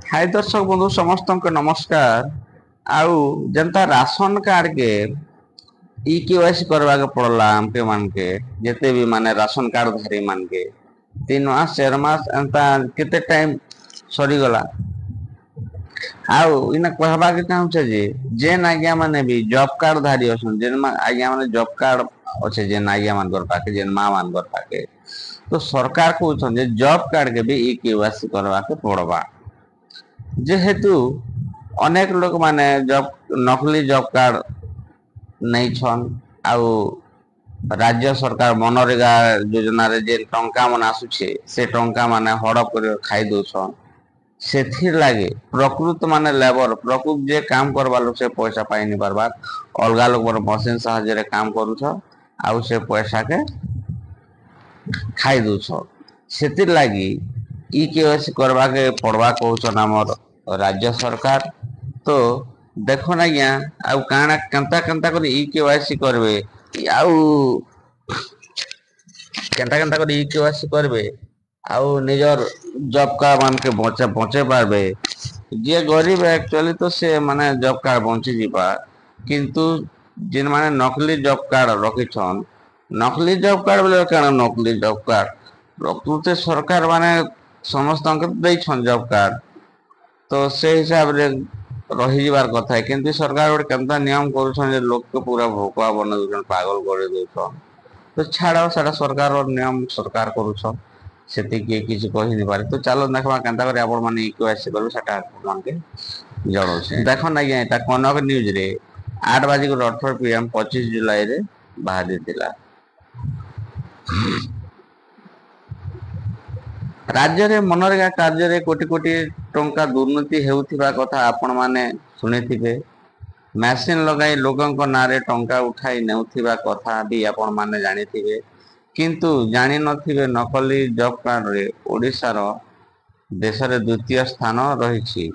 हाय दर्शक बंधु समस्त को नमस्कार। आउ जनता राशन कार्ड के ई केवाईसी करवा के पड़ला हमके मान के जेते भी माने राशन कार्ड धारी मान के 3 मास 4 मास एंता केते टाइम सरी गला। आउ इना कहबा के चाहू छे जे जेन आज्ञा माने भी जॉब कार्ड धारी असन जेन आज्ञा माने जॉब कार्ड अच्छे जेन आज्ञा मान कर पाके जेन मां मान कर पाके तो सरकार को जे जॉब कार्ड के भी ई केवाईसी करवा के पड़वा। जेहेतु अनेक लोग माने जॉब नकली जॉब कार्ड नहीं छन आउ राज्य सरकार मनरेगा योजना रे जे टंका मन आसुछे से टंका माने हड़प कर खाई दउछन। सेथिर लागे प्रकृत माने लेबर प्रकृत जे काम करबा लोग से पैसा पाई नहीं पारबा अलगा लोग पर मशीन साहाय्य रे काम करूछ आउ से पैसा के खाई दउछ। सेथिर लागी ई केवाईसी करवा के पड़वा कहउछन हमर राज्य सरकार। तो देखो ना क्या आउ काना कंता कंता कर ई केवाईसी करबे आउ कंता कंता कर ई केवाईसी करबे आउ निजर जॉब कार्ड मान के बचे पारबे। जे गरीब एक्चुअली तो से माने जॉब कार्ड बंची जीवा किंतु जिन माने नकली जॉब कार्ड रखिछन नकली जॉब कार्ड बोले काना नकली जॉब कार्ड प्रकृत सरकार माने समस्त के दैछन जॉब कार्ड तो से हिसाब रे रही जीवार कथा है किंतु सरकार गोटे केमता नियम करूछन जे लोक के पूरा भोकवा बना दउछन पागल कर दउछन। तो छाड़ सारा सरकार और नियम सरकार करूछन सेति के किछ कहि नि पारे। तो चलो देखबा केनता करे आपण माने ई केवाईसी करू सेटा आपण के जणो छे। देखो ना ये एटा कनक न्यूज रे 8:18 PM 25 जुलाई रे बाहर दिला। राज्य रे मनरेगा कार्य रे कोटी कोटी टंका दुर्नीति हेउथिबा कथा आपण माने सुनिथिबे। मशीन लगाई लोगों को नारे टंका उठाई नेउथिबा कथा भी आपण माने जानिथिबे किंतु जानि नथिबे नकली जॉब कार्ड रे ओडिसा रो देश रे द्वितीय स्थान रहिछि।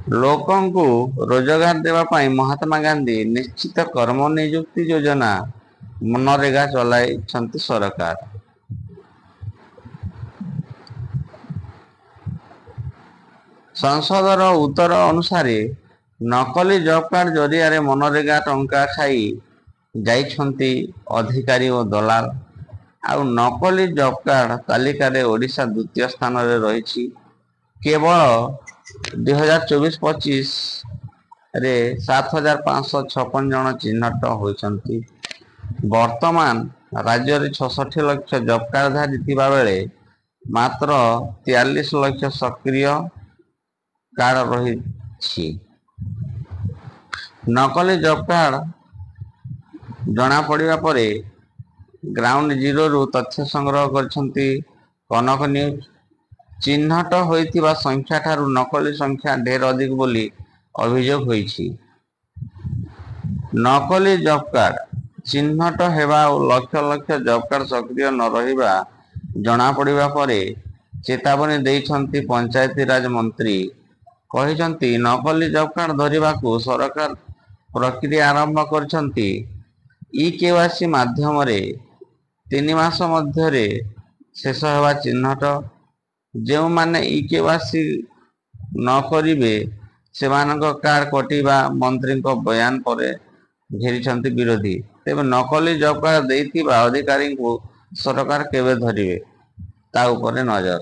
लोकों को रोजगार देवा पाई महात्मा गांधी निश्चित कर्म नियुक्ति योजना मनरेगा चलाई छंती सरकार। संसदर उत्तर अनुसार नकली जॉब कार्ड जरिया रे मनरेगा टंका खाई जाइछंती अधिकारी और दलाल आउ नकली जॉब कार्ड तालिका रे ओडिशा द्वितीय स्थान रे रहिछि। केवल 2024-25 रे 7556 जन चिन्हट होइछंती। वर्तमान राज्य रे 66 लाख जॉब कार्ड धारी थिबा बेले मात्र 43 लाख सक्रिय कार्ड रही। नकली जॉब कार्ड जना पड़िबा परे ग्राउंड जीरो रु तथ्य संग्रह करछंती कनक न्यूज। चिन्हट होइतिबा संख्या ठारू नकली संख्या ढेर अधिक बोली अभियोग होइछि। नकली जॉब कार्ड चिन्हट हेबा और लक्ष लक्ष जॉब कार्ड सक्रिय न रहिबा जना पड़िबा परे चेतावनी दैछंती पंचायती राज मंत्री। कहिछंती नकली जॉब कार्ड धरिबा को सरकार प्रक्रिया आरंभ करछंती। ई केवाईसी माध्यम रे 3 मास मध्य रे शेष हेबा चिन्हट। जो माने ई केवाईसी न करिवे सेमानक कार्ड कटिबा मंत्री को बयान परे घेरिछंती विरोधी। तेबे नकली जॉब कार्ड दैथिबा अधिकारी को सरकार केबे धरिवे ता ऊपर नजर।